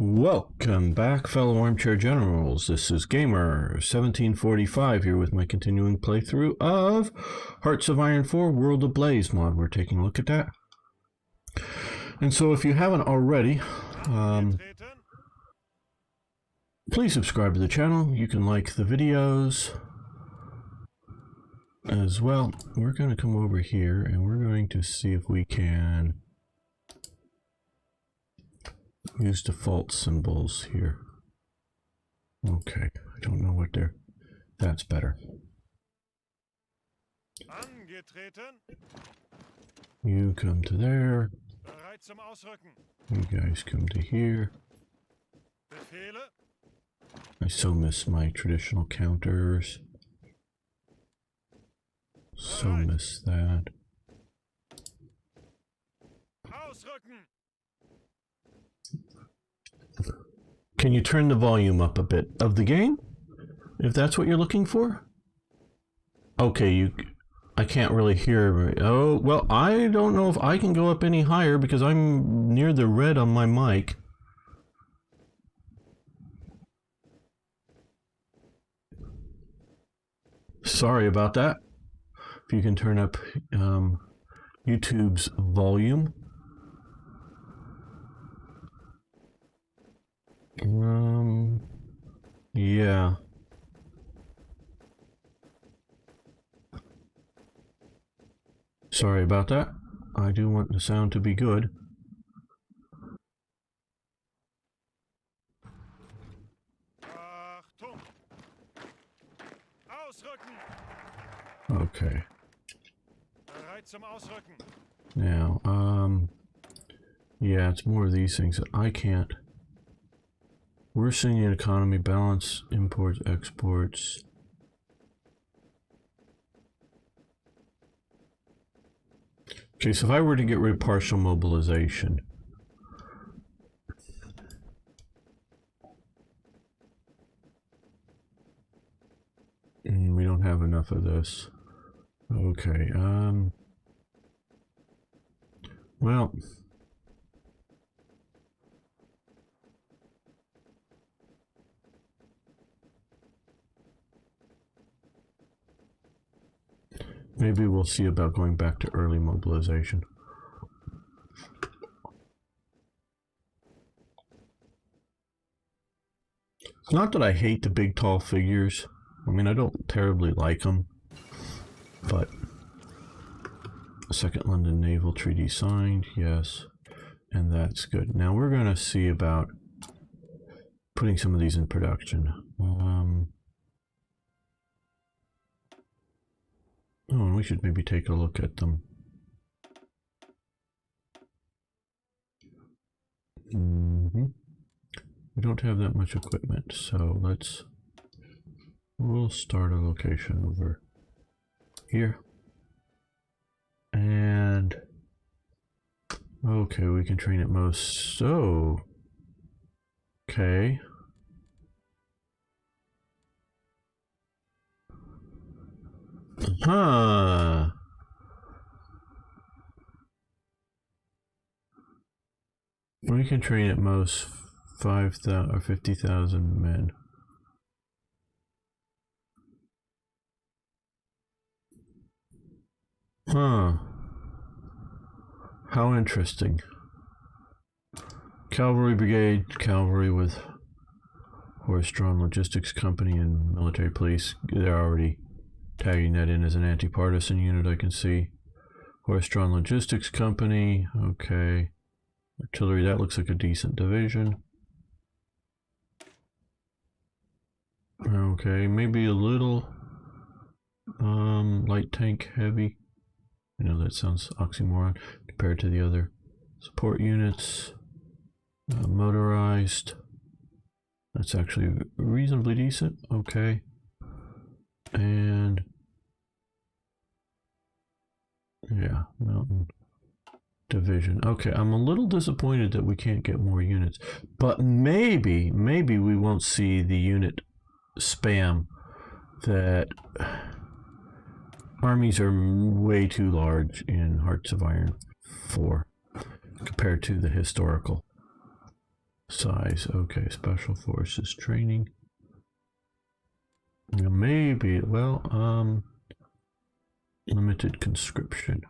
Welcome back, fellow armchair generals. This is Gamer1745 here with my continuing playthrough of Hearts of Iron 4 World Ablaze mod. We're taking a look at that. And so if you haven't already, please subscribe to the channel. You can like the videos as well. We're going to come over here and we're going to see if we can use default symbols here. Okay, I don't know what they're... That's better. You come to there. You guys come to here. I so miss my traditional counters. So miss that. Can you turn the volume up a bit of the game? If that's what you're looking for? Okay, I can't really hear. Oh, well, I don't know if I can go up any higher because I'm near the red on my mic. Sorry about that. If you can turn up YouTube's volume. Yeah. Sorry about that. I do want the sound to be good. Okay. Now, yeah, it's more of these things that I can't. We're seeing an economy balance, imports, exports. Okay, so if I were to get rid of partial mobilization, we don't have enough of this. Okay, well, maybe we'll see about going back to early mobilization. It's not that I hate the big tall figures. I mean, I don't terribly like them, but Second London Naval Treaty signed, yes, and that's good. Now we're going to see about putting some of these in production. Oh, and we should maybe take a look at them. We don't have that much equipment, so we'll start a location over here. And okay, we can train at most. So okay. Huh. We can train at most 5,000 or 50,000 men. Huh. How interesting. Cavalry Brigade, cavalry with horse-drawn logistics company and military police. They're already tagging that in as an anti-partisan unit, I can see. Horse-drawn logistics company, okay. Artillery, that looks like a decent division. Okay, maybe a little light tank heavy. I know that sounds oxymoron compared to the other support units. Motorized. That's actually reasonably decent. Okay. And yeah, mountain division. Okay, I'm a little disappointed that we can't get more units, but maybe we won't see the unit spam that armies are way too large in Hearts of Iron 4 compared to the historical. Size, okay, special forces training. Maybe, well, limited conscription.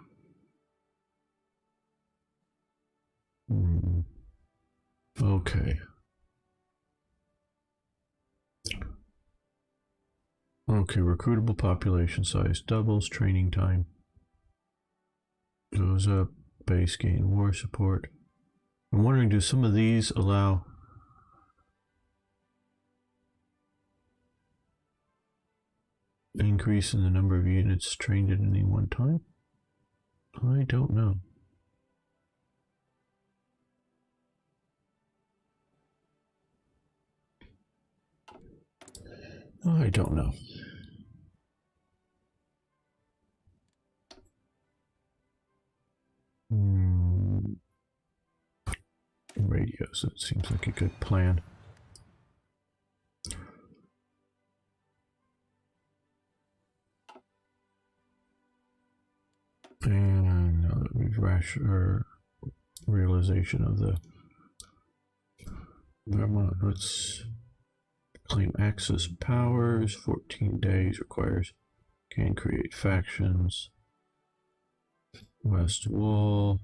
Okay. Okay, recruitable population size doubles, training time goes up, base gain war support. I'm wondering, do some of these allow increase in the number of units trained at any one time? I don't know. I don't know. Radios, that seems like a good plan. And now that we've realization of the Vermont, let's claim access powers. 14 days requires, can create factions. West Wall.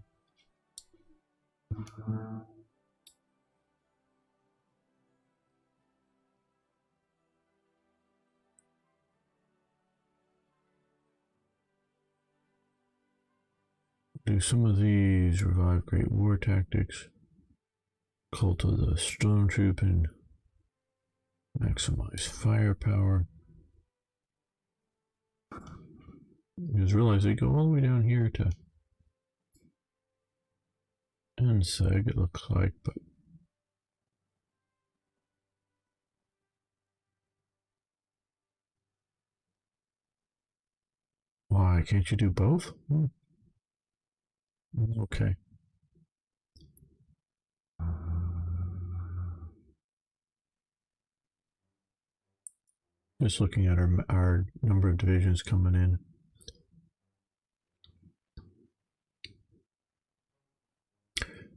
Do some of these, revive great war tactics, cult of the stormtroop, and maximize firepower. You just realize they go all the way down here to NSEG, it looks like, but why can't you do both? Okay. Just looking at our number of divisions coming in.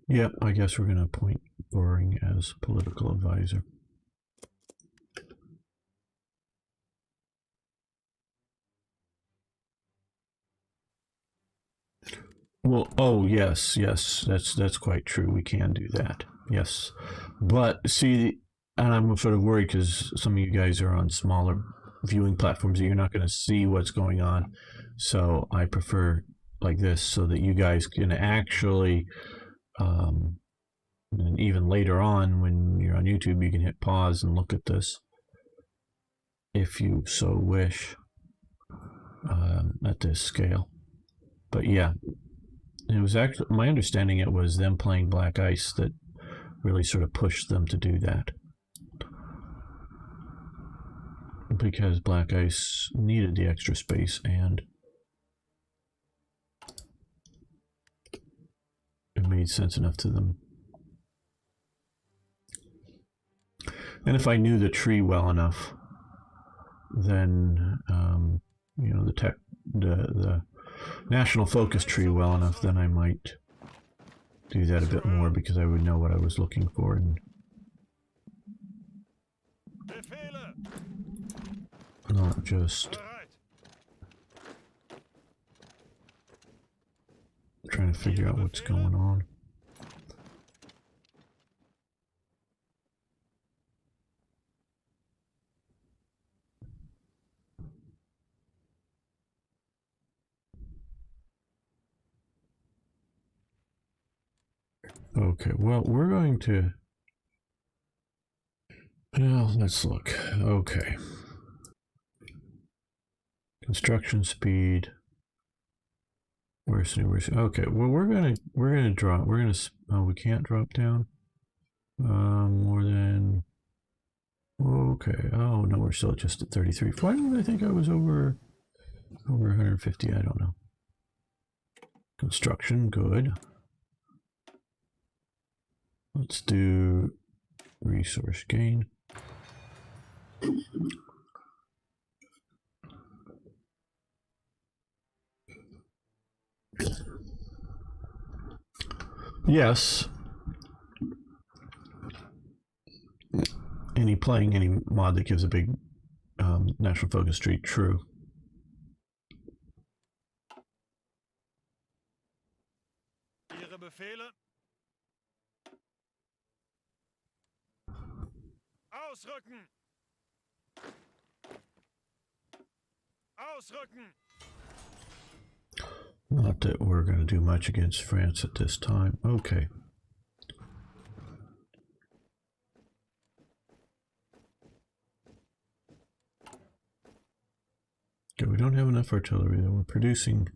Yep, I guess we're going to appoint Boring as political advisor. Well, oh yes, that's quite true. We can do that. Yes, but see, and I'm sort of worried because some of you guys are on smaller viewing platforms that you're not going to see what's going on. So I prefer like this so that you guys can actually, and even later on when you're on YouTube, you can hit pause and look at this if you so wish at this scale. But yeah, it was actually, my understanding, it was them playing Black Ice that really sort of pushed them to do that. Because Black Ice needed the extra space and it made sense enough to them. And if I knew the tree well enough, then you know, the national focus tree well enough, then I might do that a bit more because I would know what I was looking for and not just trying to figure out what's going on. Okay, well, we're going to, well, let's look. Okay. Construction speed. Where's okay, well, we're gonna drop, oh, we can't drop down more than, okay, oh no, we're still just at 33. Why did I think I was over 150? I don't know. Construction, good. Let's do resource gain. Yes. playing any mod that gives a big natural focus tree true. Ihre Befehle. Ausrücken. Ausrücken. Not that we're going to do much against France at this time. Okay. Okay, we don't have enough artillery though. We're producing,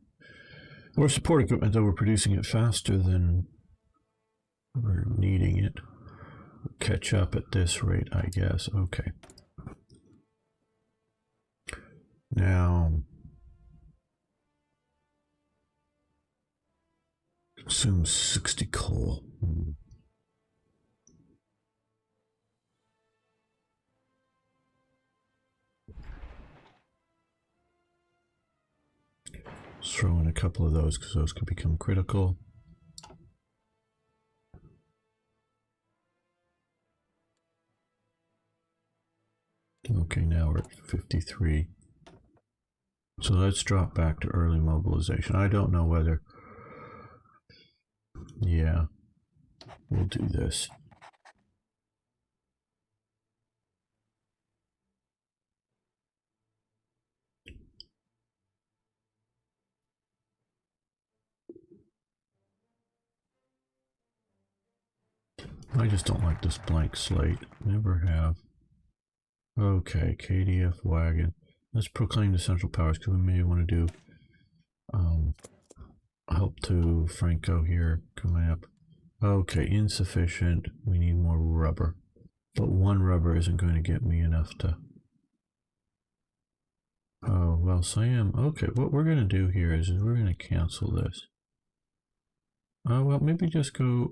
or support equipment though, we're producing it faster than we're needing it. We'll catch up at this rate, I guess. Okay. Now, consume 60 coal. Let's throw in a couple of those because those could become critical. Okay, now we're at 53. So let's drop back to early mobilization. I don't know whether... Yeah, we'll do this. I just don't like this blank slate. Never have. Okay, KDF wagon. Let's proclaim the Central Powers because we may want to do help to Franco here coming up. Okay, insufficient. We need more rubber. But one rubber isn't going to get me enough to... Oh, well, Sam. Okay, what we're going to do here is we're going to cancel this. Oh, well, maybe just go...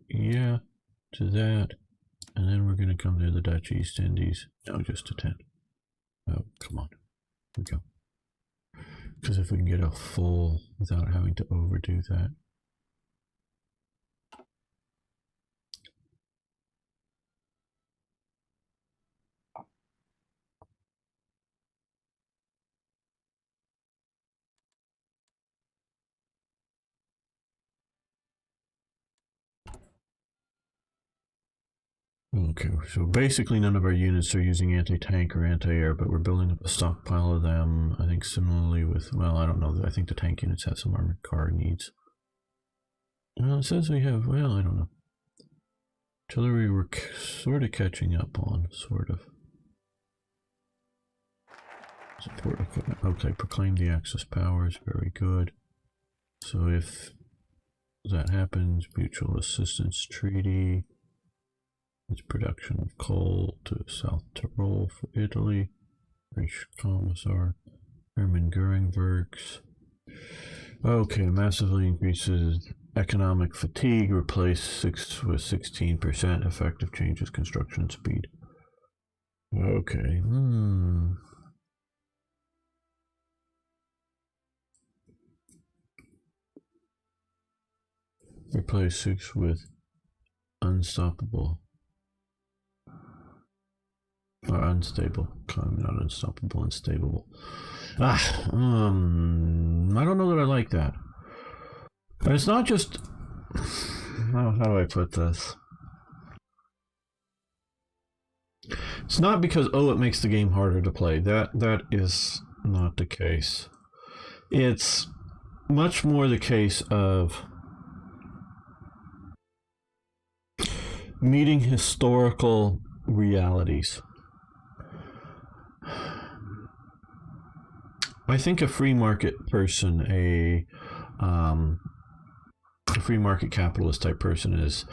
Yeah, to that. And then we're going to come to the Dutch East Indies. No, just to 10. Oh, come on. Here we go. Because if we can get a full without having to overdo that. Okay, so basically none of our units are using anti-tank or anti-air, but we're building up a stockpile of them. I think similarly with, well, I don't know. I think the tank units have some armored car needs. Well, it says we have, well, I don't know. Artillery we're sort of catching up on, sort of. Support equipment. Okay, proclaim the Axis powers. Very good. So if that happens, mutual assistance treaty. It's production of coal to South Tyrol for Italy. British Commissar. Hermann Goering works. Okay, massively increases economic fatigue. Replace 6 with 16%. Effective changes construction speed. Okay. Replace 6 with unstoppable. Or unstable. Not unstoppable, unstable. I don't know that I like that. And it's not just... How do I put this? It's not because, oh, it makes the game harder to play. That is not the case. It's much more the case of meeting historical realities. I think a free market person, a free market capitalist type person has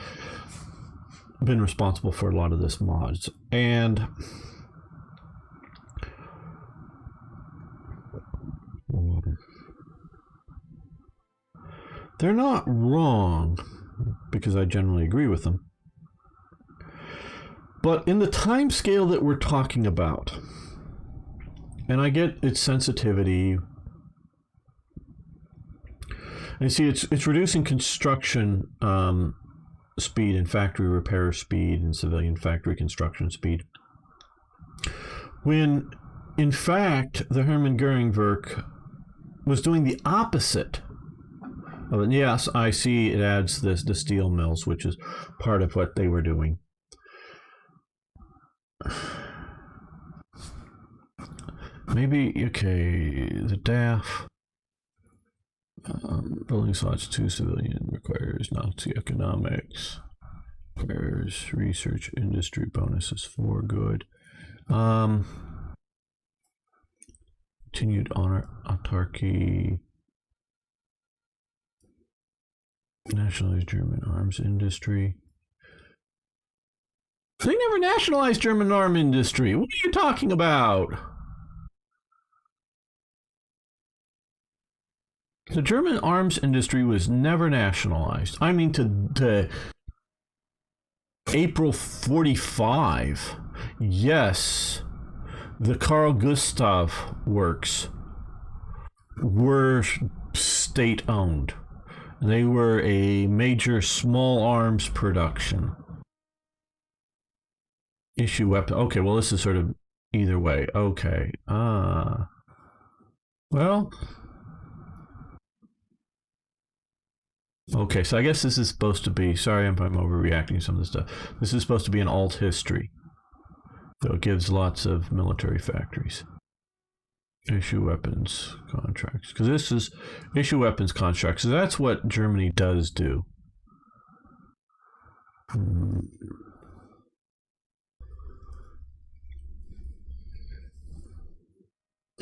been responsible for a lot of this mods, and they're not wrong because I generally agree with them. But in the time scale that we're talking about, and I get its sensitivity, and see it's reducing construction speed and factory repair speed and civilian factory construction speed. When, in fact, the Hermann Göring Werk was doing the opposite. And yes, I see it adds the steel mills, which is part of what they were doing. Maybe, okay, the DAF. Building slots 2 civilian requires Nazi economics. Requires research industry bonuses 4 good. Continued honor autarky. Nationalized German arms industry. They never nationalized German arms industry. What are you talking about? The German arms industry was never nationalized. I mean, to April 45. Yes, the Carl Gustav works were state-owned. They were a major small arms production. Issue weapon. Okay, well, this is sort of either way. Okay. Well. Okay, so I guess this is supposed to be, sorry if I'm overreacting to some of this stuff. This is supposed to be an alt history. So it gives lots of military factories. Issue weapons contracts. Because this is issue weapons contracts. So that's what Germany does do.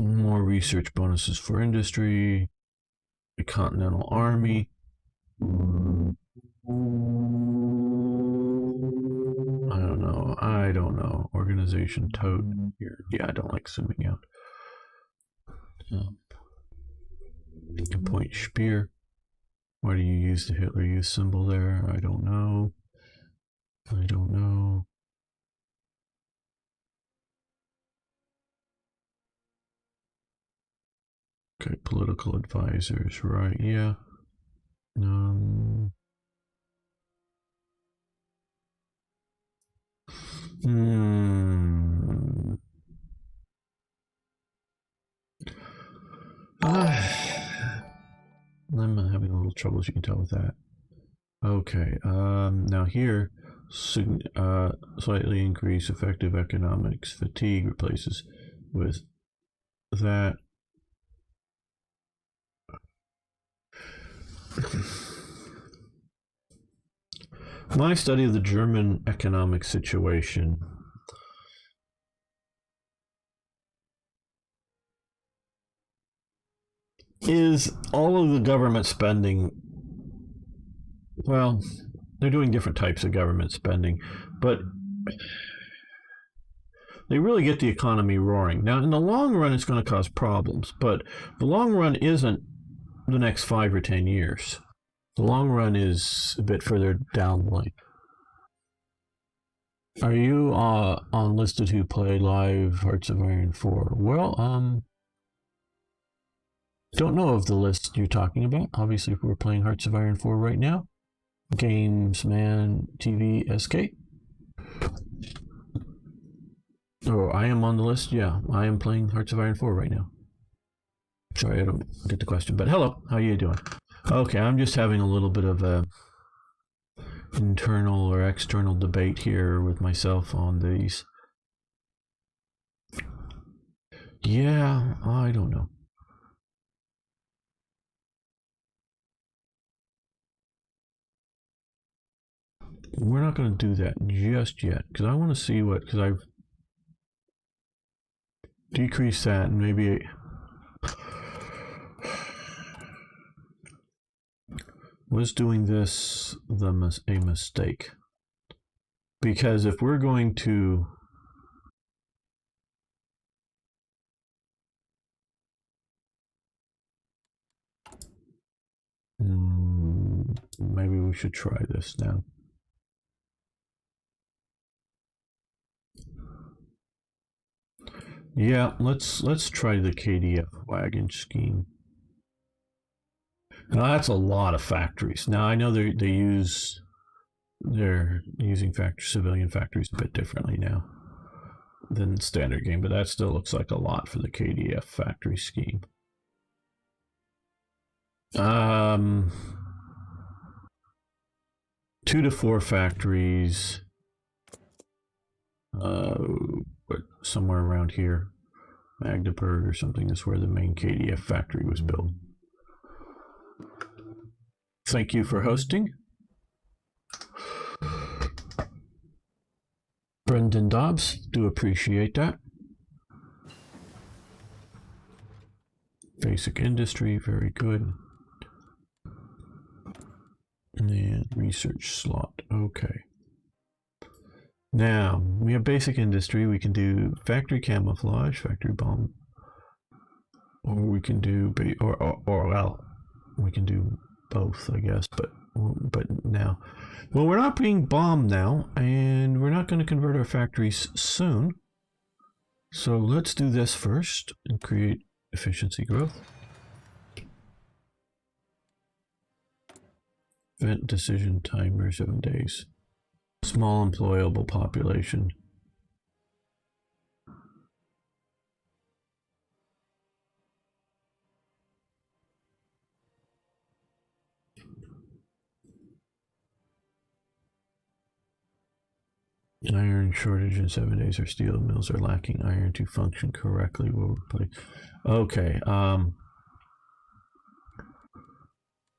More research bonuses for industry. The Continental Army. I don't know. Organization tote here. Yeah, I don't like zooming out. Point Speer. Why do you use the Hitler Youth symbol there? I don't know. Okay, political advisors, right? Yeah. I'm having a little trouble, as you can tell, with that. Okay, now here, slightly increase effective economics. Fatigue replaces with that. My study of the German economic situation is all of the government spending. Well, they're doing different types of government spending, but they really get the economy roaring. Now, in the long run, it's going to cause problems, but the long run isn't the next 5 or 10 years. The long run is a bit further down the line. Are you on listed who play live Hearts of Iron 4? Well, don't know of the list you're talking about. Obviously, we're playing Hearts of Iron 4 right now. Games, Man, TV, SK. Oh, I am on the list? Yeah, I am playing Hearts of Iron 4 right now. Sorry, I don't get the question, but hello, how are you doing? Okay, I'm just having a little bit of a internal or external debate here with myself on these. Yeah, I don't know. We're not going to do that just yet, because I want to see what, because I've decreased that and maybe was doing this a mistake. Because if we're going to maybe we should try this now. Yeah, let's try the KDF wagon scheme. Now that's a lot of factories. Now I know they use they're using civilian factories a bit differently now than standard game, but that still looks like a lot for the KDF factory scheme. 2 to 4 factories, somewhere around here. Magdeburg or something is where the main KDF factory was built. Thank you for hosting. Brendan Dobbs, do appreciate that. Basic industry, very good. And research slot, okay. Now, we have basic industry. We can do factory camouflage, factory bomb, or we can do, well, we can do both, I guess, but now, well, we're not being bombed now, and we're not going to convert our factories soon. So let's do this first and create efficiency growth. Event decision timer 7 days. Small employable population. Iron shortage in 7 days. Our steel mills are lacking iron to function correctly. We'll replace. Okay.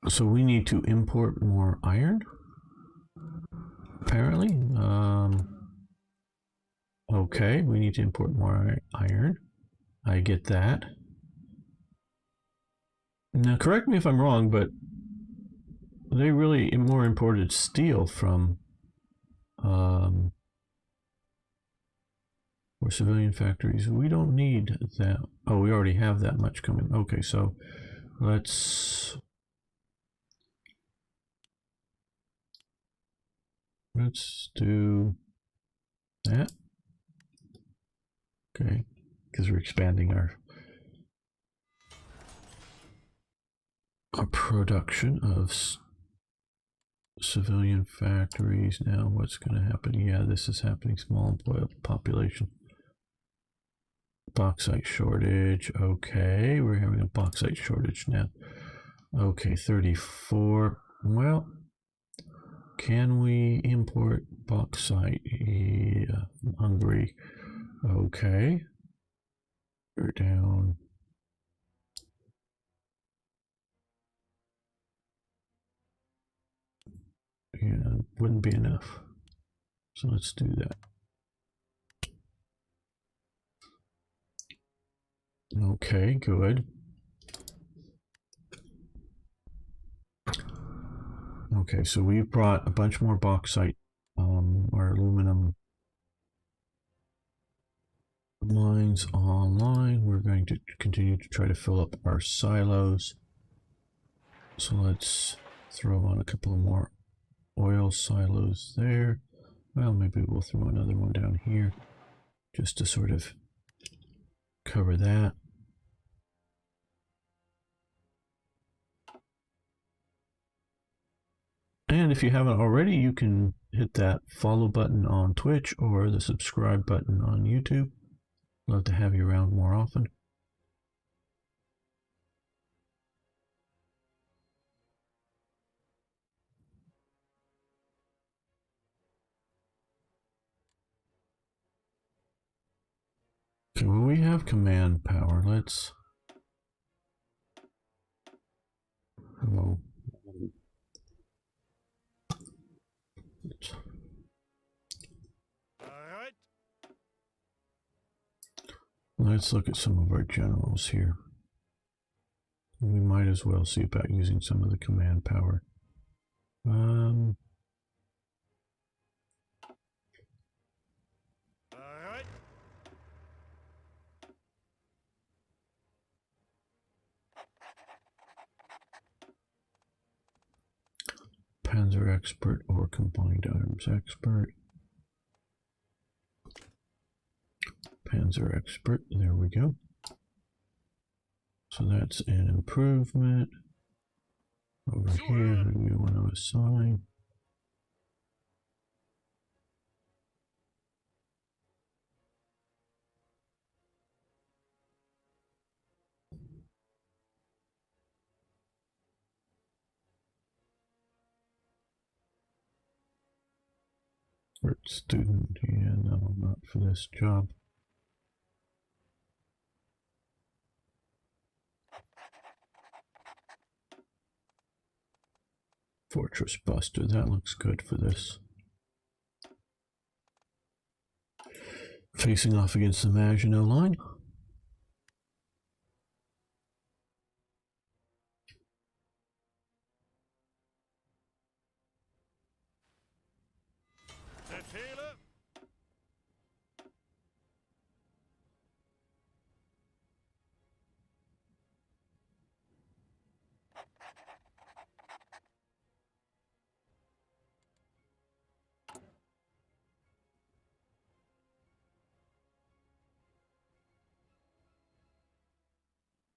So we need to import more iron. Apparently. Okay, we need to import more iron. I get that. Now, correct me if I'm wrong, but they really more imported steel from or civilian factories. We don't need that. Oh, we already have that much coming. Okay, so let's do that. Okay, because we're expanding our production of civilian factories. Now what's going to happen? Yeah, this is happening. Small employable population. Bauxite shortage. Okay, we're having a bauxite shortage now. Okay, 34. Well, can we import bauxite? Yeah, from Hungary. Okay, we're down. Yeah, wouldn't be enough. So let's do that. Okay, good. Okay, so we brought a bunch more bauxite, our aluminum mines online. We're going to continue to try to fill up our silos. So let's throw on a couple more oil silos there. Well, maybe we'll throw another one down here just to sort of cover that. And if you haven't already, you can hit that follow button on Twitch or the subscribe button on YouTube. Love to have you around more often. Okay, well, we have command power. Let's... Hello. Alright. Let's look at some of our generals here. We might as well see about using some of the command power. Alright. Panzer expert or combined arms expert. Panzer expert, there we go. So that's an improvement. Over here, who do we want to assign? Expert student. Yeah, no, not for this job. Fortress Buster. That looks good for this. Facing off against the Maginot Line.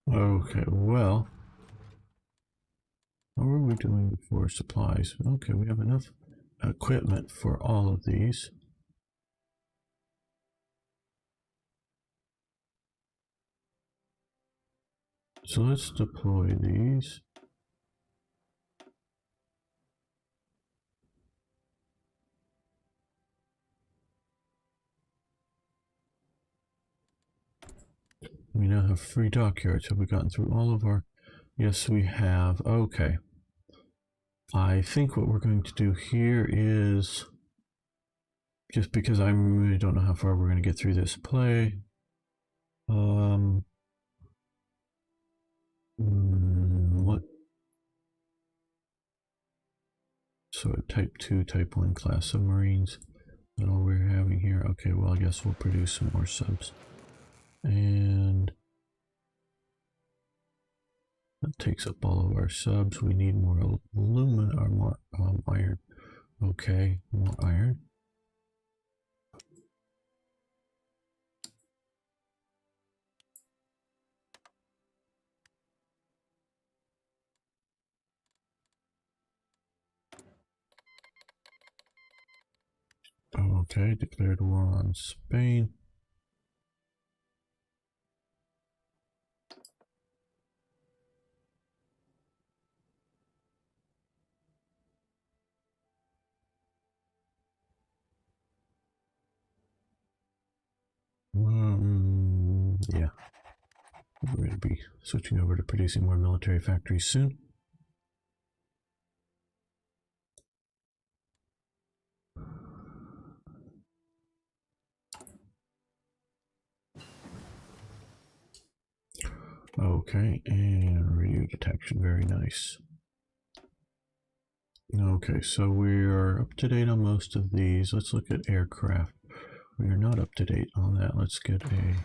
Okay, well, what were we doing for supplies? Okay, we have enough equipment for all of these. So let's deploy these. We now have 3 dockyards. Have we gotten through all of our... Yes, we have. Okay. I think what we're going to do here is... Just because I really don't know how far we're going to get through this play. What? So a Type 2, Type 1 class submarines. That's all we're having here. Okay, well, I guess we'll produce some more subs. And that takes up all of our subs. We need more aluminum or more iron. Okay, more iron. Okay, declared war on Spain. Yeah. We're going to be switching over to producing more military factories soon. Okay, and radio detection, very nice. Okay, so we are up to date on most of these. Let's look at aircraft. We are not up to date on that. Let's get a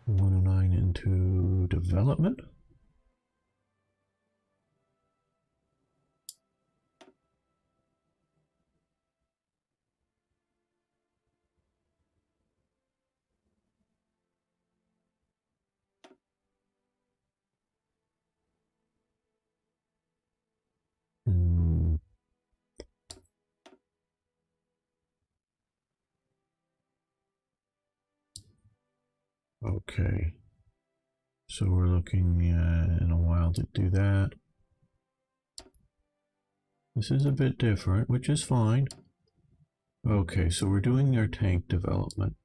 109 into development. Okay, so we're looking in a while to do that. This is a bit different, which is fine. Okay, so we're doing their tank development.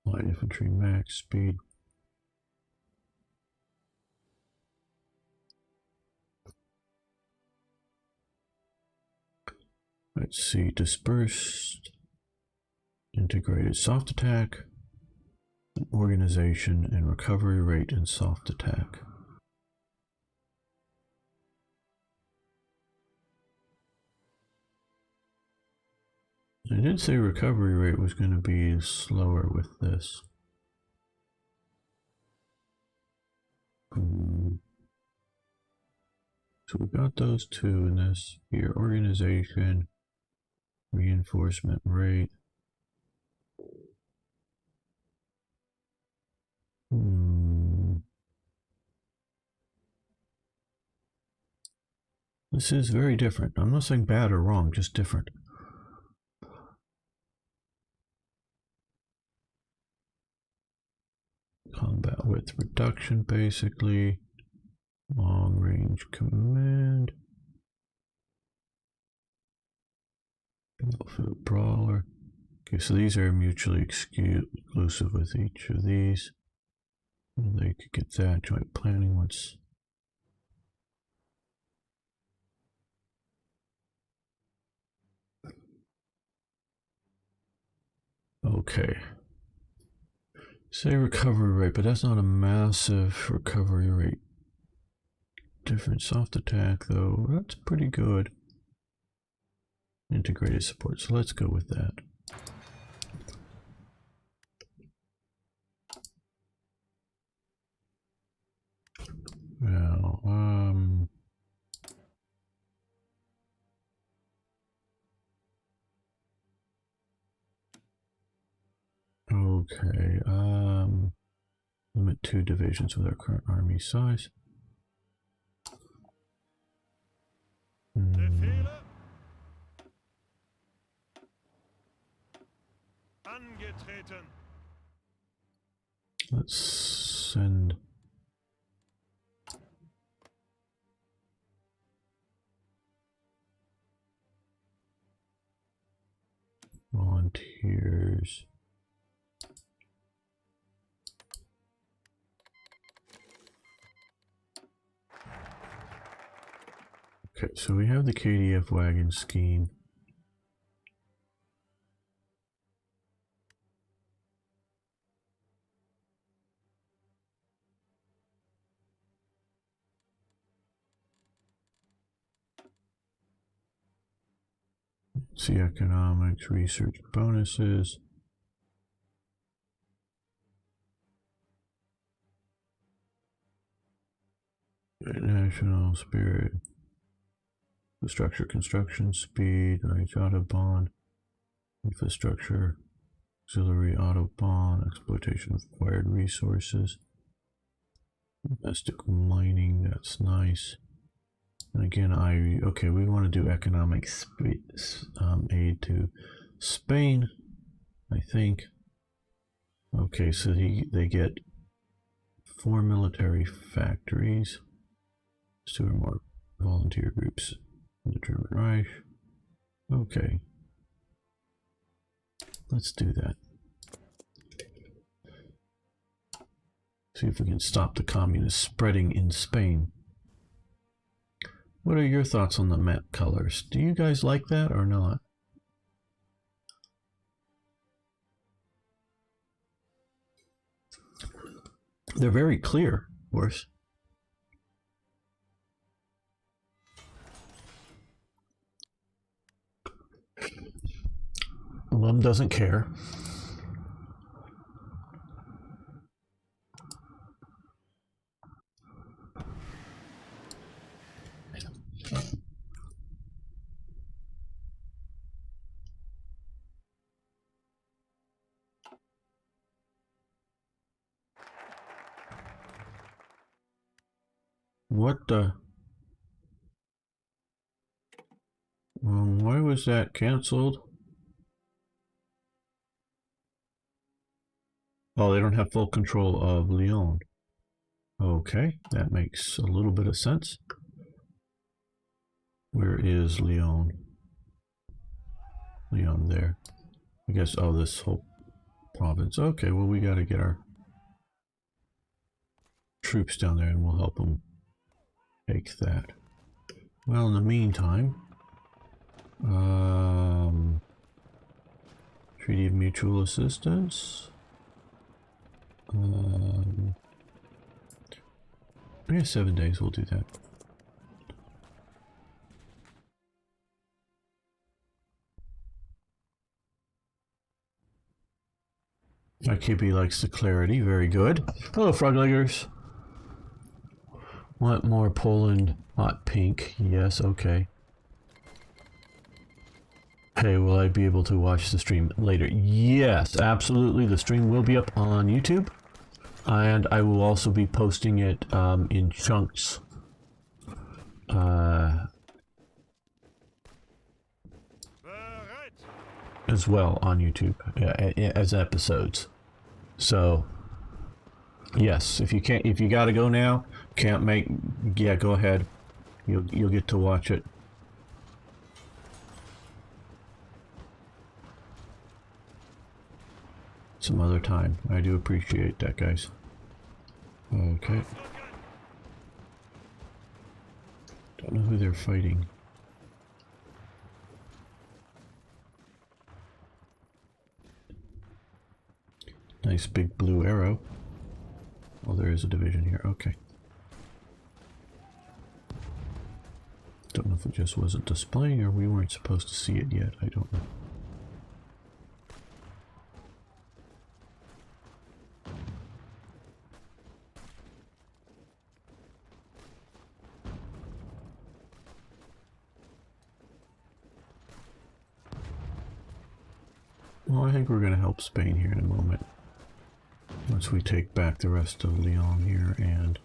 Light infantry max speed. Let's see, dispersed, integrated soft attack, organization, and recovery rate in soft attack. I did say recovery rate was going to be slower with this. So we got those two in this here. Organization, reinforcement rate. This is very different. I'm not saying bad or wrong, just different. Combat width reduction, basically. Long range command. Battlefield brawler. Okay, so these are mutually exclusive with each of these. They could get that. Joint planning. What's okay. Say recovery rate, but that's not a massive recovery rate. Different soft attack, though. That's pretty good. Integrated support, so let's go with that. Now, okay, limit 2 divisions with our current army size. Let's send volunteers. Okay, so we have the KDF wagon scheme. See economics, research bonuses. National spirit. Infrastructure construction speed, right, Autobahn. Infrastructure, auxiliary Autobahn, exploitation of acquired resources. Domestic mining, that's nice. And again, okay, we want to do economic aid to Spain, I think. Okay, so they get 4 military factories, 2 or more volunteer groups in the German Reich. Okay, let's do that. See if we can stop the communists spreading in Spain. What are your thoughts on the map colors? Do you guys like that or not? They're very clear, of course. Lum doesn't care. What the? Why was that canceled? Oh, they don't have full control of Lyon. Okay, that makes a little bit of sense. Where is Lyon? Lyon there. I guess, oh, this whole province. Okay, well, we got to get our troops down there and we'll help them take that. Well, in the meantime, Treaty of Mutual Assistance. Yeah, 7 days, we'll do that. IKB likes the clarity, very good. Hello, frogleggers. Want more Poland hot pink? Yes, okay. Hey, will I be able to watch the stream later? Yes, absolutely. The stream will be up on YouTube. And I will also be posting it in chunks. As well on YouTube as episodes. So Yes, if you can't, if you gotta go now, can't make, yeah, go ahead. You'll get to watch it. Some other time. I do appreciate that, guys. Okay. Don't know who they're fighting. Nice big blue arrow. Oh, there is a division here. Okay. Don't know if it just wasn't displaying or we weren't supposed to see it yet. I don't know. Well, I think we're going to help Spain here in a moment. Once we take back the rest of Lyon here, and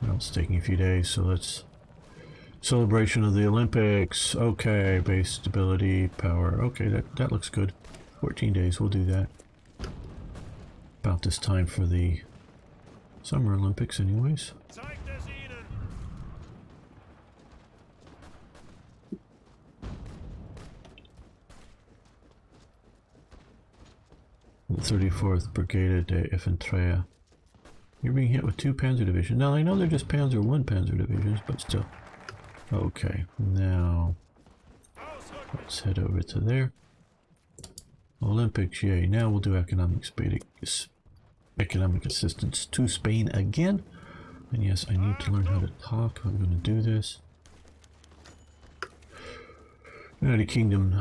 well, it's taking a few days, so let's celebration of the Olympics. Okay, base stability, power. Okay, that looks good. 14 days, we'll do that. About this time for the Summer Olympics anyways. The 34th Brigade de Infanterie. You're being hit with 2 Panzer Divisions. Now I know they're just Panzer 1 Panzer Divisions, but still. Okay, now let's head over to there. Olympics, yay. Now we'll do economic assistance to Spain again. And yes, I need to learn how to talk. I'm going to do this. United Kingdom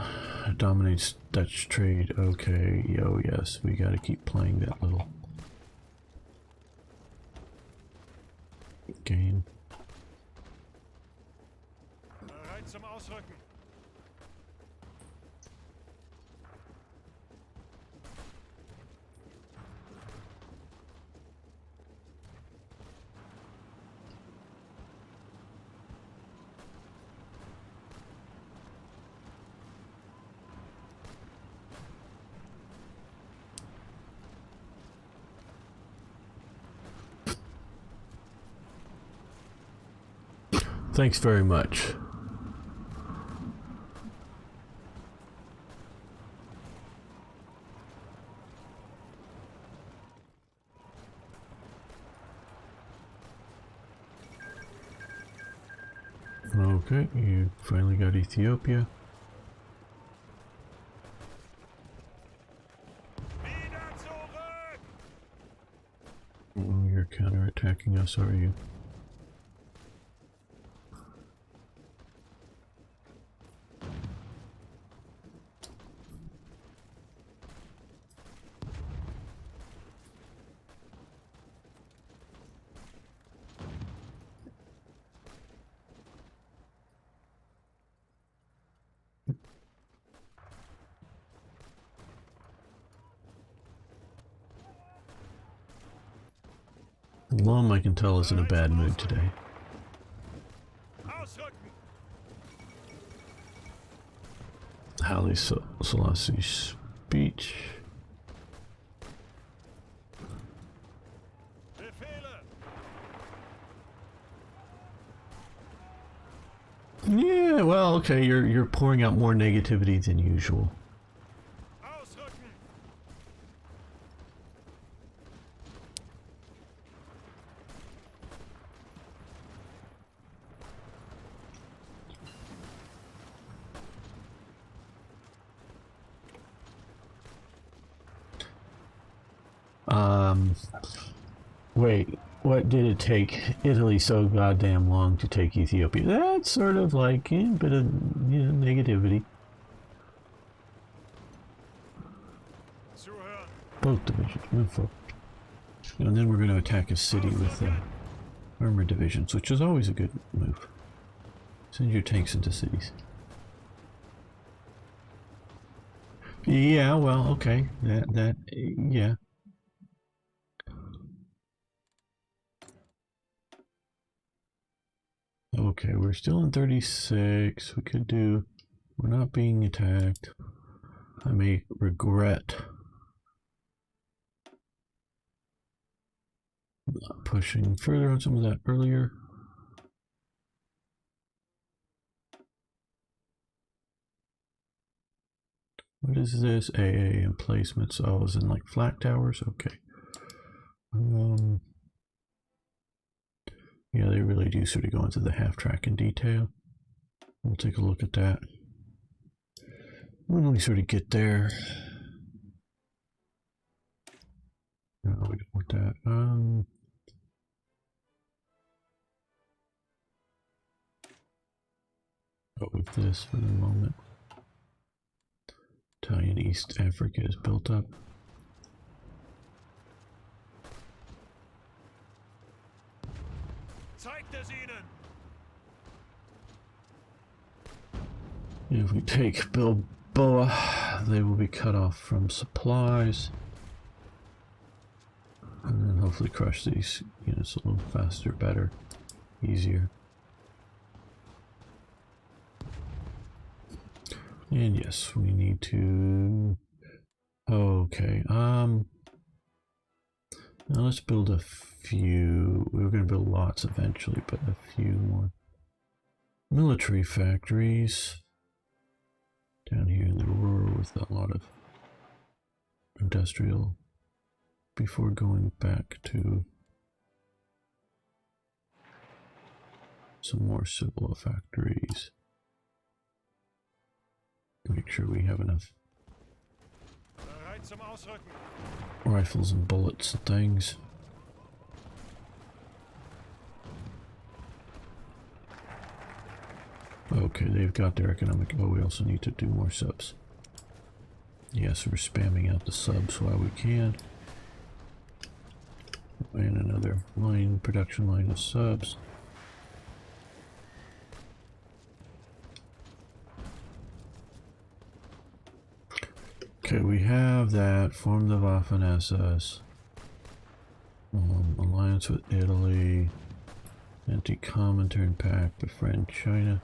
dominates Dutch trade. Okay, yo, yes, we got to keep playing that little game. Thanks very much. Okay, you finally got Ethiopia. Oh, you're counterattacking us, are you? Lom, I can tell, is in a bad mood today. Haile Selassie's speech. Yeah, well, okay, you're pouring out more negativity than usual. Wait, what did it take Italy so goddamn long to take Ethiopia? That's sort of like a bit of, you know, negativity. Both divisions move forward. And then we're going to attack a city with armored divisions, which is always a good move. Send your tanks into cities. Yeah, well, okay. Yeah. Okay, we're still in 36. We could do... We're not being attacked. I may regret pushing further on some of that earlier. What is this? AA emplacements. Oh, is in like flat towers? Okay. Yeah, they really do sort of go into the half track in detail. We'll take a look at that when we sort of get there. No, we don't want that. Go with this for the moment. Italian East Africa is built up. If we take Bilboa, they will be cut off from supplies. And then hopefully crush these units a little faster, better, easier. And yes, we need to... Okay, now let's build a few... We were going to build lots eventually, but a few more military factories down here in the rural with a lot of industrial before going back to some more civil factories. Make sure we have enough rifles and bullets and things. Okay, they've got their economic... Oh, we also need to do more subs. Yes, we're spamming out the subs while we can. And another line, production line of subs. Okay, we have that. Form the Waffen-SS. Alliance with Italy. Anti-Comintern Pact. Befriend China.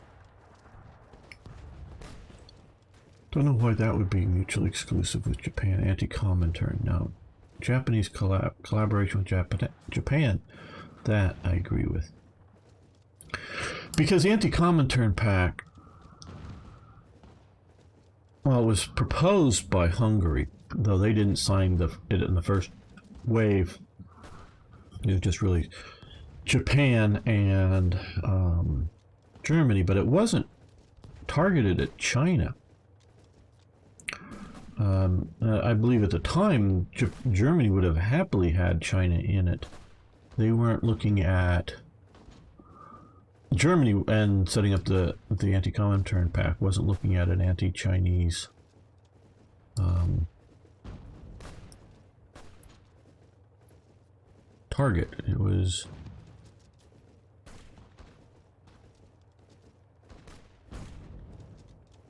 Don't know why that would be mutually exclusive with Japan. Anti-Comintern. No. Japanese collaboration with Japan. That I agree with. Because the Anti-Comintern Pact, well, it was proposed by Hungary, though they didn't sign it in the first wave. It was just really Japan and Germany, but it wasn't targeted at China. I believe at the time Germany would have happily had China in it. They weren't looking at Germany, and setting up the Anti-Comintern Pact wasn't looking at an anti-Chinese target. It was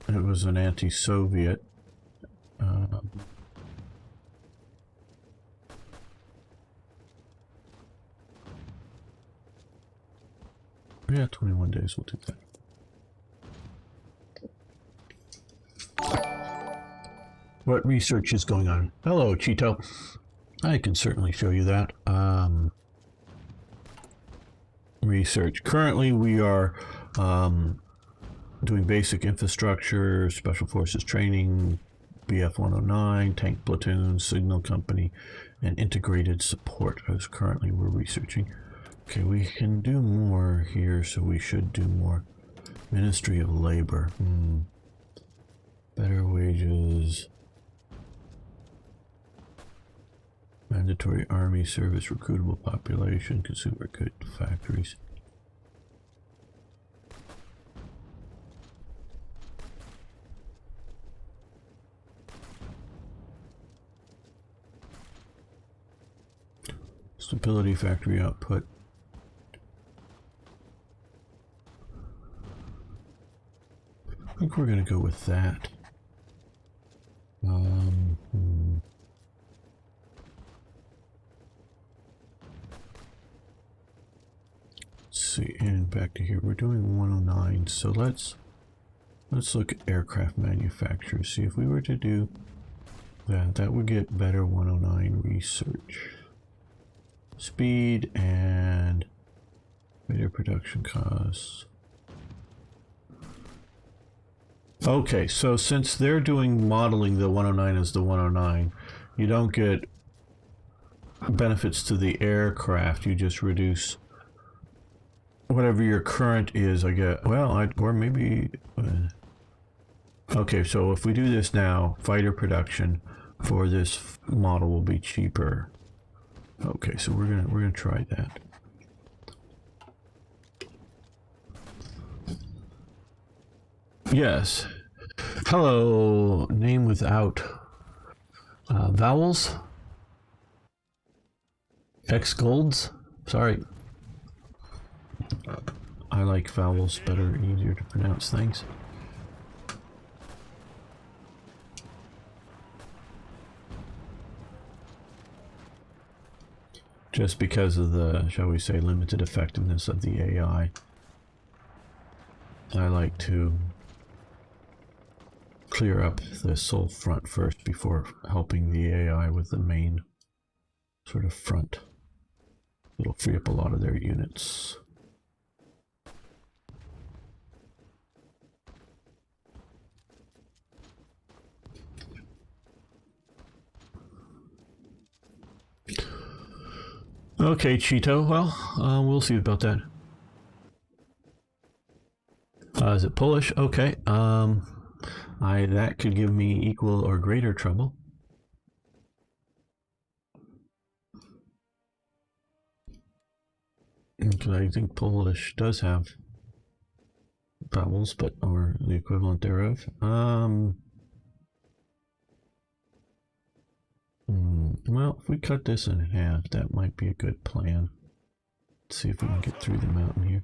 an anti-Soviet yeah, 21 days, we'll do that. What research is going on? Hello, Cheeto. I can certainly show you that. Research. Currently, we are doing basic infrastructure, special forces training, BF 109, tank platoon, signal company, and integrated support. As currently we're researching. Okay, we can do more here, so we should do more. Ministry of Labor. Better wages. Mandatory army service, recruitable population, consumer good factories. Stability factory output. I think we're going to go with that. Let's see, and back to here. We're doing 109, so let's look at aircraft manufacturers. See if we were to do that, that would get better 109 research. speed and greater production costs. Okay, so since they're doing modeling the 109 as the 109, you don't get benefits to the aircraft. You just reduce whatever your current is, I guess. Well, or maybe... okay, so if we do this now, fighter production for this model will be cheaper. Okay, so we're gonna try that. Yes. Hello. Name without vowels. X golds. Sorry. I like vowels better, easier to pronounce things. Just because of the, shall we say, limited effectiveness of the AI. I like to clear up the sole front first before helping the AI with the main sort of front. It'll free up a lot of their units. Okay, Cheeto. Well, we'll see about that. Is it Polish? Okay. That could give me equal or greater trouble. Because I think Polish does have vowels, but or the equivalent thereof. Well, if we cut this in half, that might be a good plan. Let's see if we can get through the mountain here.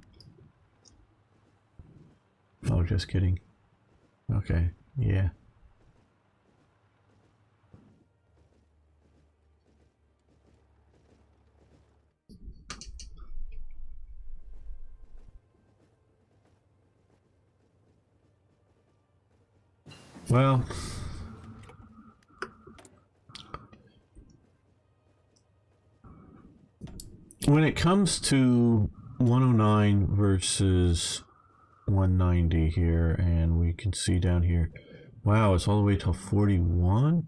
Oh, just kidding. Okay, yeah. Well, when it comes to 109 versus 190 here, and we can see down here, wow, it's all the way till 41.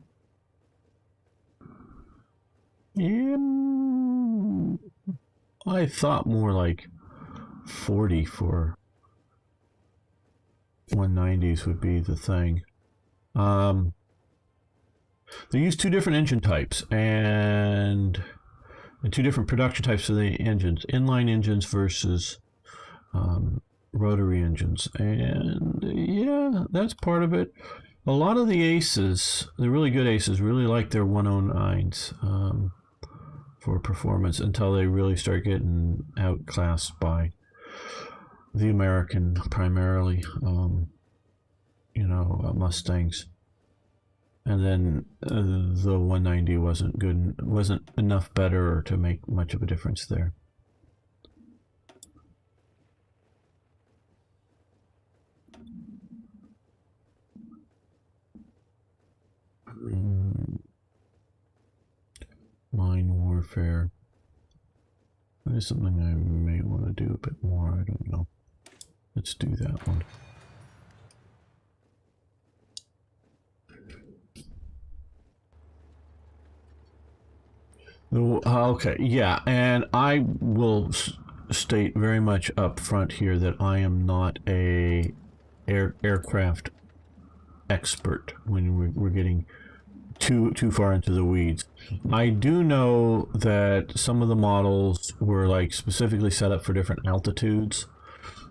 Yeah, I thought more like 40 for 190s would be the thing. They use two different engine types and two different production types for the engines: inline engines versus rotary engines. And yeah, that's part of it. A lot of the aces, the really good aces, really like their 109s for performance until they really start getting outclassed by the American, primarily, Mustangs. And then the 190 wasn't enough better to make much of a difference there. Mine warfare. That is something I may want to do a bit more. I don't know. Let's do that one. Okay, yeah, and I will state very much up front here that I am not a aircraft expert when we're getting too far into the weeds. I do know that some of the models were like specifically set up for different altitudes.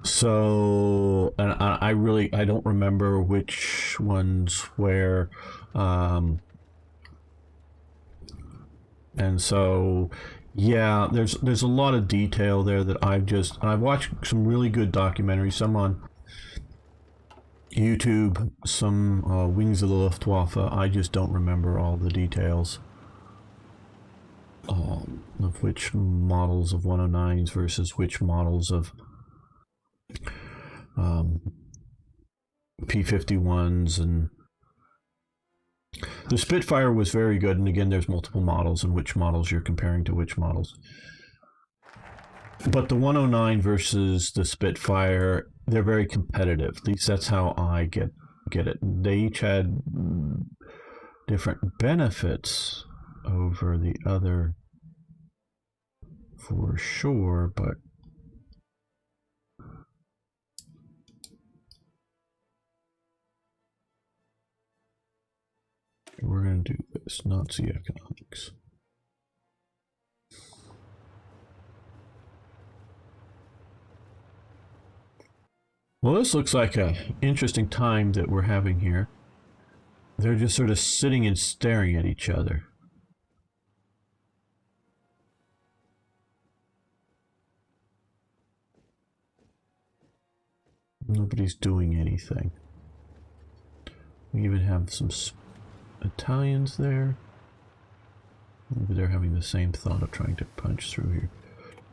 So, and I don't remember which ones where. And so, yeah, there's a lot of detail there that I've watched some really good documentaries, some on YouTube, some Wings of the Luftwaffe. I just don't remember all the details of which models of 109s versus which models of P-51s and The Spitfire was very good, and again, there's multiple models, and which models you're comparing to which models. But the 109 versus the Spitfire, they're very competitive. At least that's how I get it. They each had different benefits over the other, for sure, but we're going to do this, Nazi economics. Well, this looks like an interesting time that we're having here. They're just sort of sitting and staring at each other. Nobody's doing anything. We even have some Italians there. Maybe they're having the same thought of trying to punch through here.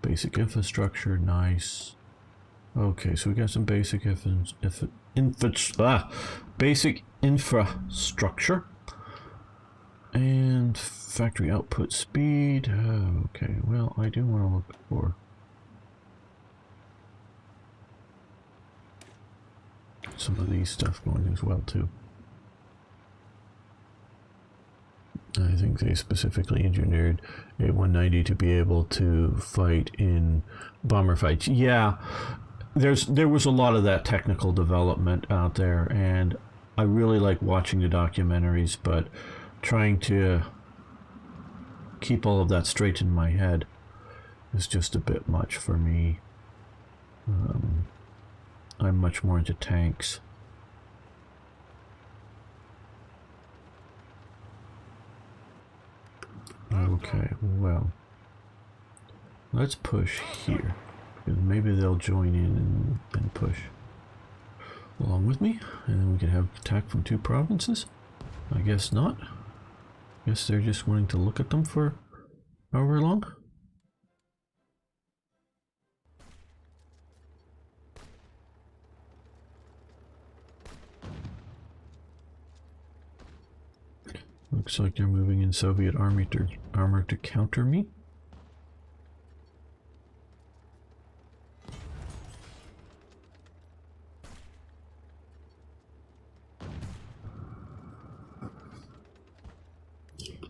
Basic infrastructure, nice. Okay, so we got some basic basic infrastructure and factory output speed. Okay, well, I do want to look for some of these stuff going as well too. I think they specifically engineered a 190 to be able to fight in bomber fights. Yeah, there was a lot of that technical development out there, and I really like watching the documentaries, but trying to keep all of that straight in my head is just a bit much for me. I'm much more into tanks. Okay, well, let's push here, because maybe they'll join in and push along with me, and then we can have attack from 2 provinces. I guess not. Guess they're just wanting to look at them for however long. Looks like they're moving in Soviet armor to counter me.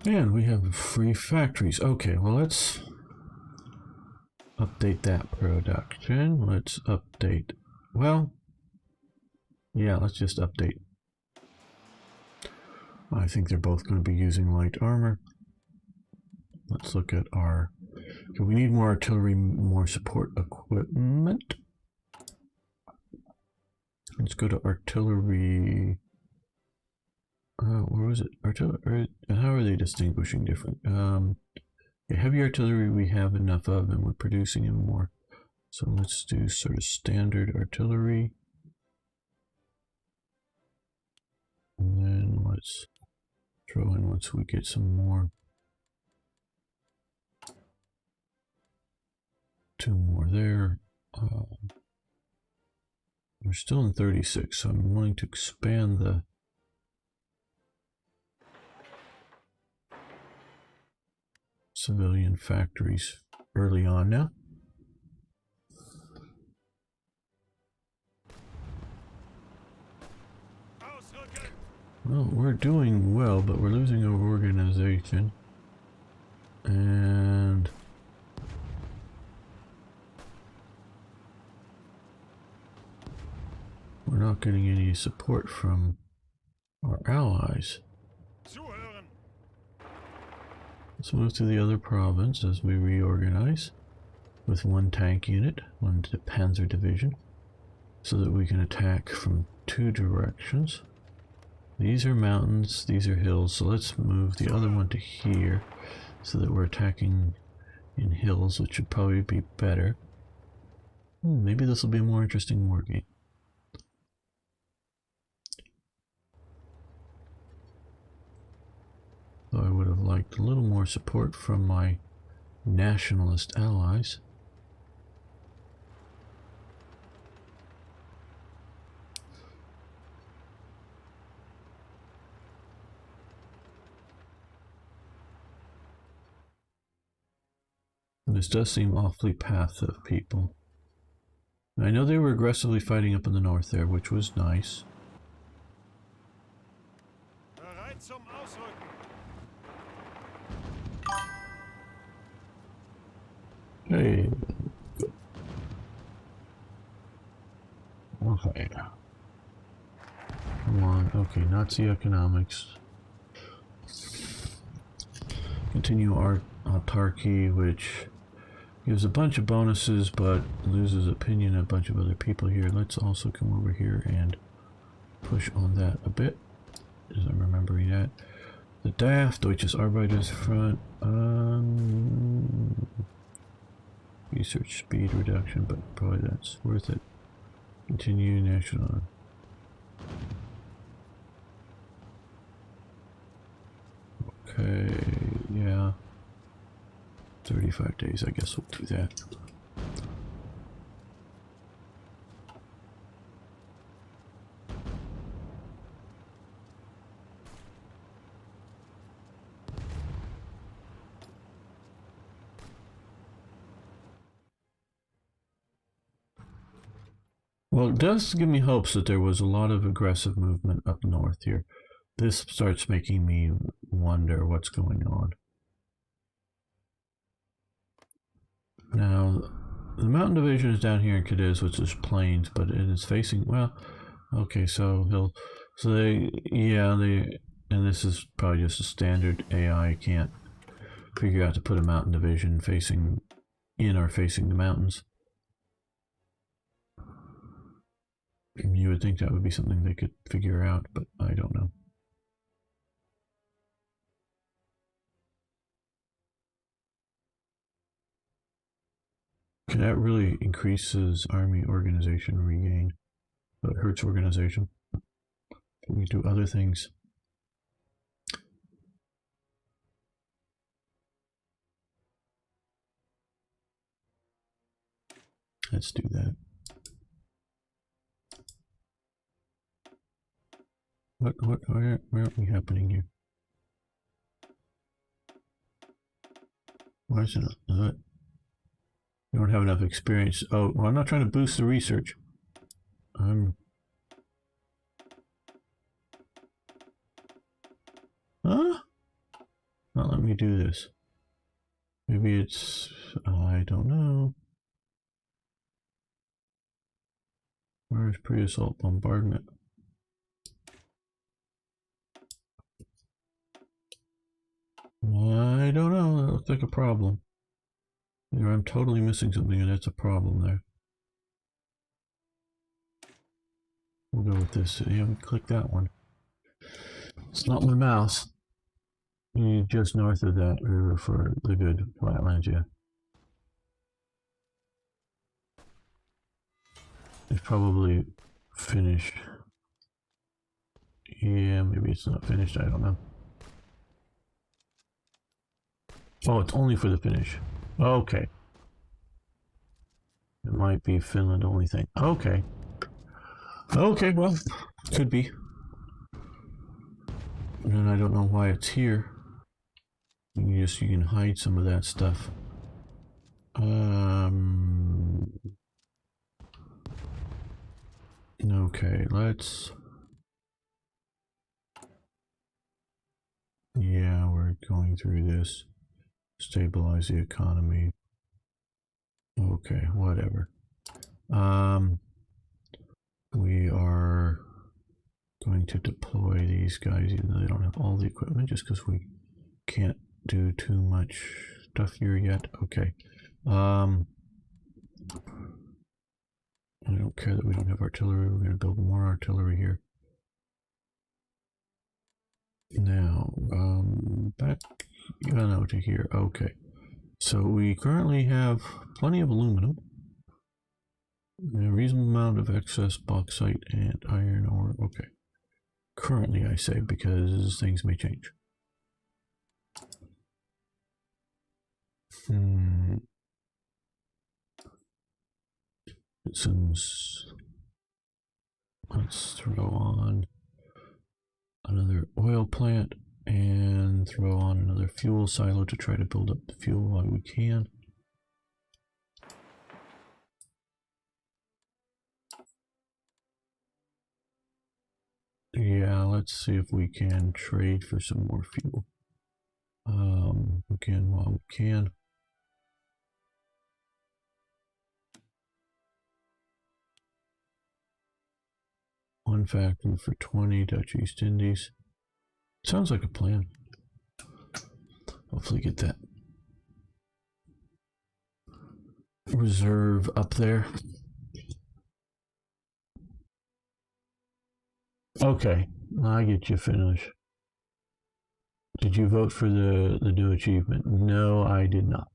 And we have free factories. Okay, well, let's update that production. Let's update, well, yeah, let's just update. I think they're both going to be using light armor. Let's look at our, okay, we need more artillery, more support equipment. Let's go to artillery. Where was it? Artillery. How are they distinguishing different? Heavy artillery we have enough of, and we're producing it more. So let's do sort of standard artillery. And then let's throw in once we get some more. 2 more there. We're still in 36, so I'm wanting to expand the civilian factories early on now. Well, we're doing well, but we're losing our organization. And we're not getting any support from our allies. Let's move to the other province as we reorganize with 1 tank unit, 1 Panzer division, so that we can attack from 2 directions. These are mountains, these are hills, so let's move the other one to here so that we're attacking in hills, which would probably be better. Maybe this will be a more interesting war game. Though I would have liked a little more support from my nationalist allies. This does seem awfully path of people. I know they were aggressively fighting up in the north there, which was nice. Bereit zum Ausrücken. Hey. Okay. Come on. Okay, Nazi economics. Continue our autarky, which gives a bunch of bonuses but loses opinion of a bunch of other people here. Let's also come over here and push on that a bit, as I'm remembering that. The DAF, Deutsches Arbeitersfront, research speed reduction, but probably that's worth it. Continue national. Okay, yeah. 35 days, I guess we'll do that. Well, it does give me hopes that there was a lot of aggressive movement up north here. This starts making me wonder what's going on. Now, the mountain division is down here in Cadiz, which is plains, but it is facing, well, okay, so and this is probably just a standard AI. Can't figure out to put a mountain division facing in or facing the mountains. You would think that would be something they could figure out, but I don't know. Okay, that really increases army organization regain, but it hurts organization. We do other things. Let's do that. Where are we happening here? Why is it not? You don't have enough experience. Oh, well, I'm not trying to boost the research. Huh? Not let me do this. Maybe it's, I don't know. Where's pre-assault bombardment? I don't know. That looks like a problem. Either I'm totally missing something, and that's a problem there. We'll go with this. Yeah, we click that one. It's not my mouse. Just north of that river for the good flatlands, yeah. It's probably finished. Yeah, maybe it's not finished, I don't know. Oh, it's only for the finish. Okay. It might be Finland only thing. Okay. Okay, well, could be. And I don't know why it's here. You can hide some of that stuff. Okay, let's. Yeah, we're going through this. Stabilize the economy. Okay, whatever. We are going to deploy these guys, even though they don't have all the equipment, just because we can't do too much stuff here yet. Okay. I don't care that we don't have artillery. We're going to build more artillery here. Now, back to here. Okay. So we currently have plenty of aluminum. A reasonable amount of excess bauxite and iron ore. Okay. Currently, I say, because things may change. Let's throw on another oil plant and throw on another fuel silo to try to build up the fuel while we can. Yeah, let's see if we can trade for some more fuel. Again, while we can. One factory for 20, Dutch East Indies. Sounds like a plan. Hopefully get that reserve up there. Okay, I get you finished. Did you vote for the new achievement? No, I did not.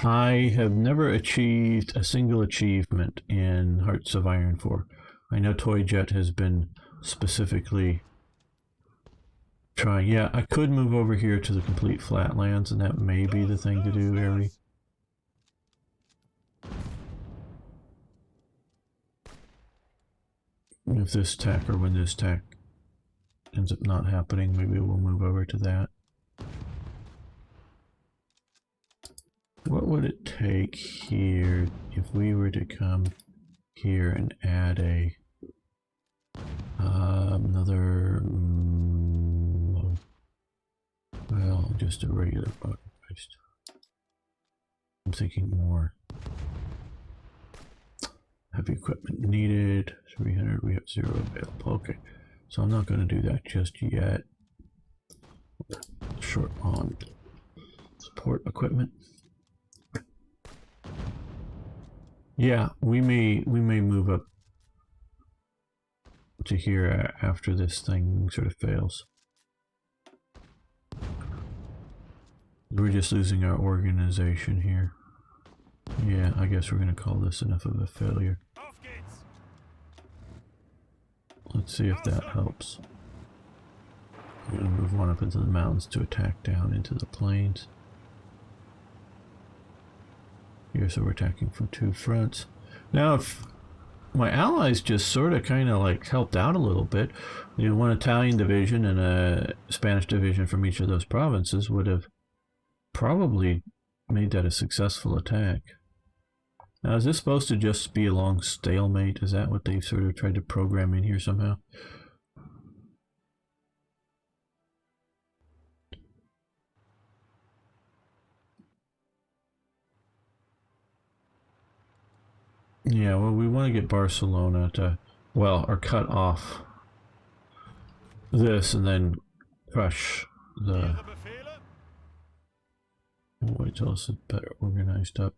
I have never achieved a single achievement in Hearts of Iron 4. I know Toy Jet has been specifically trying. Yeah, I could move over here to the complete flatlands, and that may be the thing to do, Harry. If this tack or when this tack ends up not happening, maybe we'll move over to that. What would it take here if we were to come here and add a another well, just a regular motor paste. I'm thinking more heavy equipment needed. 300, we have 0 available. Okay, so I'm not going to do that just yet. Short on support equipment. Yeah, we may move up to here after this thing sort of fails. We're just losing our organization here. Yeah, I guess we're going to call this enough of a failure. Let's see if that helps. I'm going to move one up into the mountains to attack down into the plains. Here, so we're attacking from 2 fronts. Now, if my allies just sort of kind of like helped out a little bit, you know, one Italian division and a Spanish division from each of those provinces would have probably made that a successful attack. Now, is this supposed to just be a long stalemate? Is that what they've sort of tried to program in here somehow? Yeah, well, we want to get Barcelona to, well, or cut off this and then crush the... Wait till it's better organized up.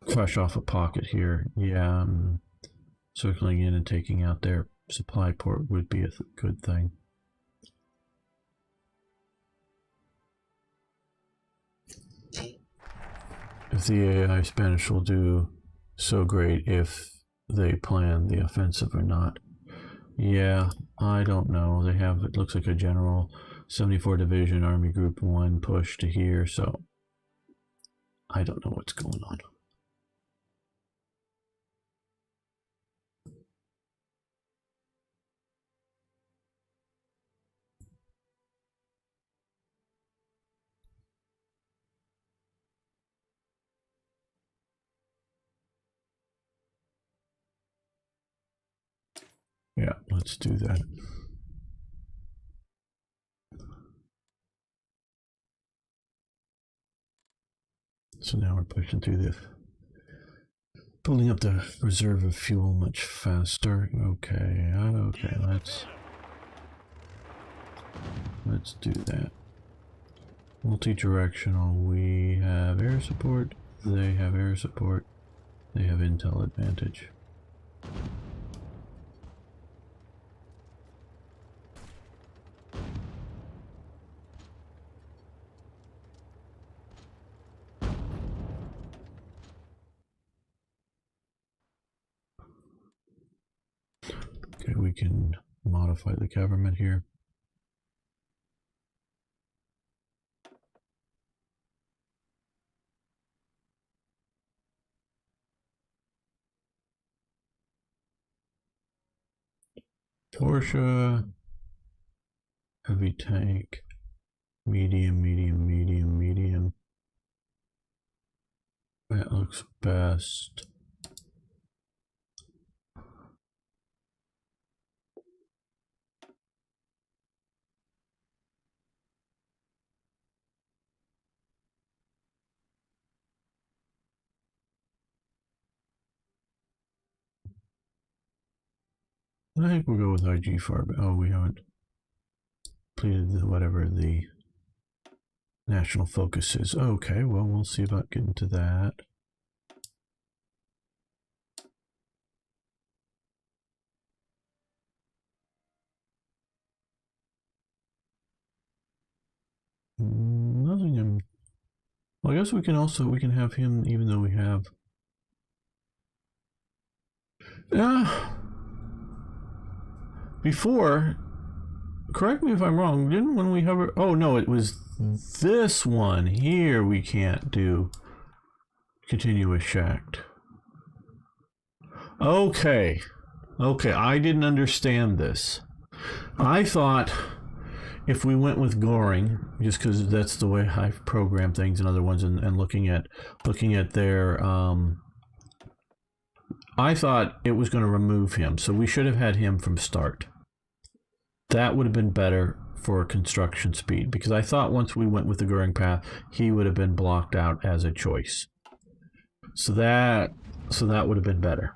Crush off a pocket here. Yeah, circling in and taking out their supply port would be a good thing. If the AI Spanish will do so great if they plan the offensive or not. Yeah, I don't know. They have, it looks like a general 74 Division Army Group 1 push to here, so I don't know what's going on. Yeah, let's do that. So now we're pushing through this. Pulling up the reserve of fuel much faster. Okay, okay, let's do that. Multi-directional, we have air support, they have air support, they have intel advantage. Okay, we can modify the government here. Porsche, heavy tank, medium, medium, medium, medium. That looks best. I think we'll go with IG Farb. Oh, we haven't completed whatever the national focus is. Okay, well, we'll see about getting to that. Nothing in... Well, I guess we can have him, even though we have... Before, correct me if I'm wrong, didn't when we hover... Oh, no, it was this one here we can't do continuous shacked. Okay. Okay, I didn't understand this. I thought if we went with Goring, just because that's the way I've programmed things and other ones, and looking at their... I thought it was going to remove him, so we should have had him from start. That would have been better for construction speed, because I thought once we went with the Goring path, he would have been blocked out as a choice. So that would have been better.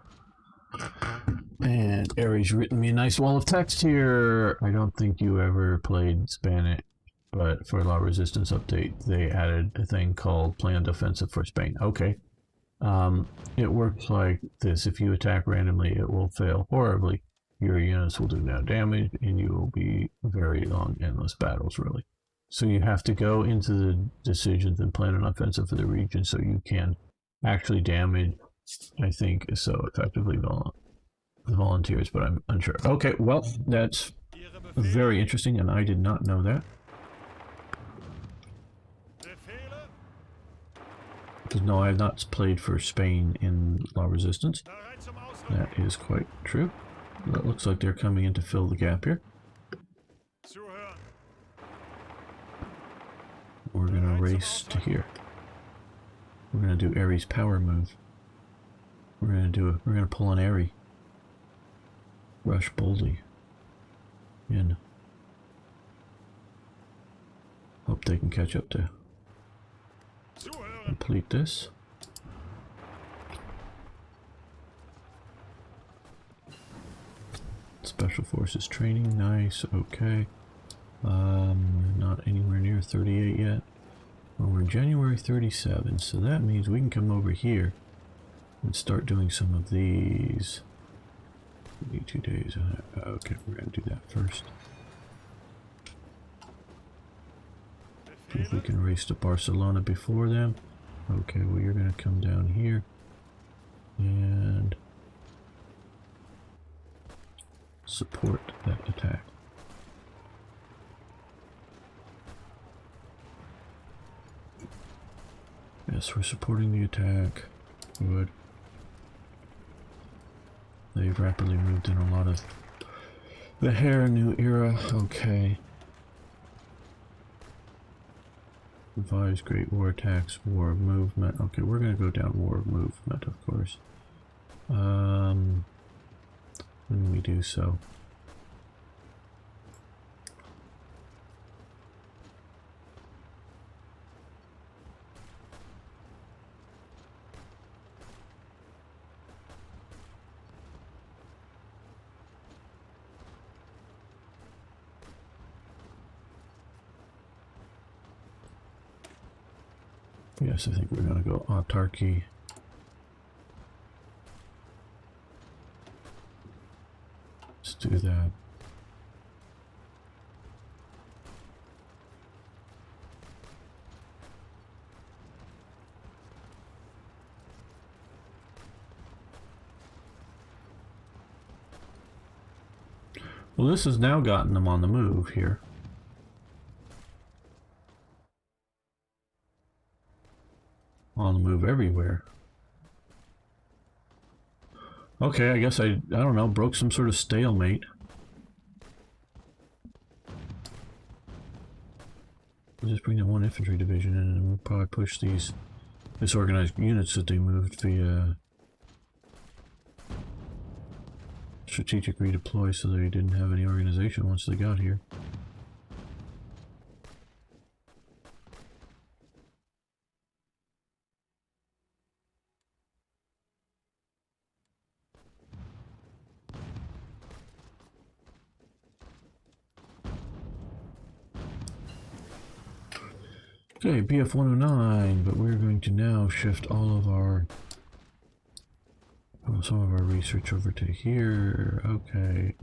And Aries written me a nice wall of text here. I don't think you ever played Spanish, but for La Resistance update, they added a thing called Planned Offensive for Spain. Okay. It works like this. If you attack randomly, it will fail horribly. Your units will do no damage, and you will be very long, endless battles, really. So you have to go into the decisions and plan an offensive for the region so you can actually damage, I think, so effectively volunteers, but I'm unsure. Okay, well, that's very interesting, and I did not know that. Because no, I have not played for Spain in La Resistance. That is quite true. That looks like they're coming in to fill the gap here. We're gonna race to here. We're gonna do Aries power move. We're gonna pull an Aerie. Rush boldly. In. Hope they can catch up to complete this. Special Forces training, nice, okay. Not anywhere near 38 yet. Well, we're in January 37, so that means we can come over here and start doing some of these. We need 2 days. Okay, we're gonna do that first. If we can race to Barcelona before them. Okay, well, you're gonna come down here and support that attack. Yes, we're supporting the attack. Good. They've rapidly moved in a lot of the Hare New Era. Okay. Advise Great War Attacks, War of Movement. Okay, we're gonna go down War of Movement, of course. When we do so. Yes, I think we're going to go autarky. Let's do that. Well, this has now gotten them on the move here. On the move everywhere. Okay, I guess I don't know, broke some sort of stalemate. We'll just bring the one infantry division in and we'll probably push these disorganized units that they moved via strategic redeploy so they didn't have any organization once they got here. Okay, BF 109, but we're going to now shift all of our some of our research over to here. Okay,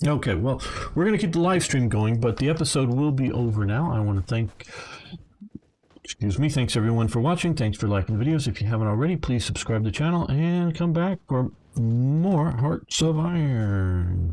okay, well, we're going to keep the live stream going, but the episode will be over now. I want to thanks everyone for watching. Thanks for liking the videos. If you haven't already, please subscribe to the channel and come back for more Hearts of Iron.